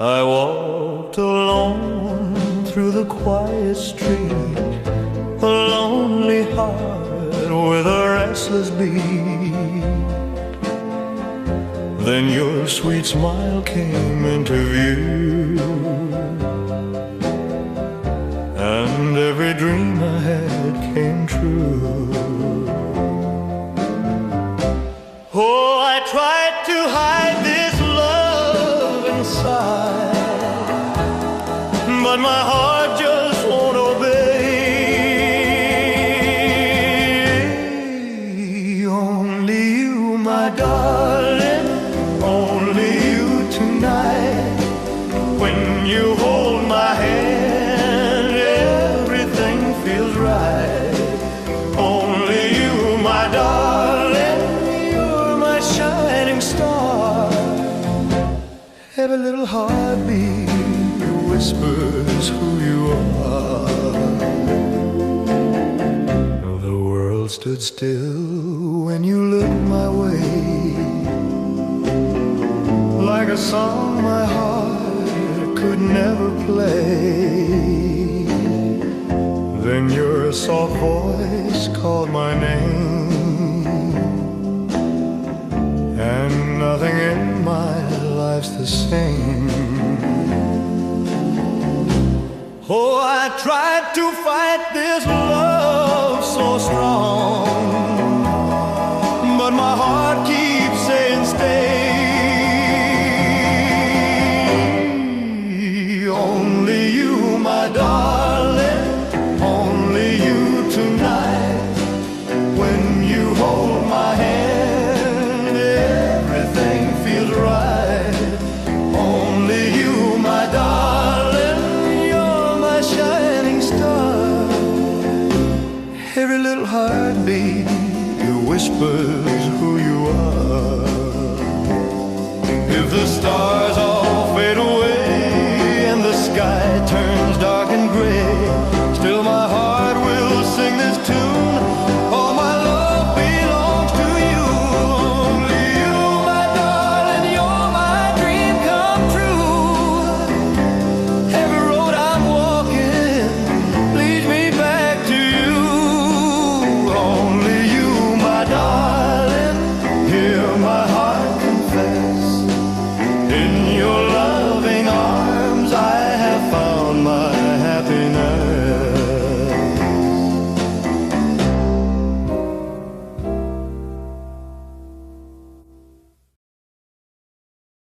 I walked alone through the quiet street, a lonely heart with a restless beat. Then your sweet smile came into view, and every dream I had came true. Oh, I tried to hide this love inside, but my heart just won't obey. Only you, my darling, only you tonight. When you hold my hand, everything feels right. Only you, my darling, you're my shining star. Every little heartbeat whispers who you are. The world stood still when you looked my way, like a song my heart could never play. Then your soft voice called my name, and nothing in my life's the same. Oh, I tried to fight this love so strong, but my heart keeps saying stay. Only you, my darling, only you tonight. When you hold my hand, everything feels right. Only you, my darling, you're my shining star. Every little heartbeat whispers who you are. If the stars all fade away and the sky turns dark and gray, still my heart will sing this tune. All my love belongs to you. Only you, my darling, you're my dream come true. Every road I'm walking leads me back to you. Only you, my darling, hear my heart confess. In your life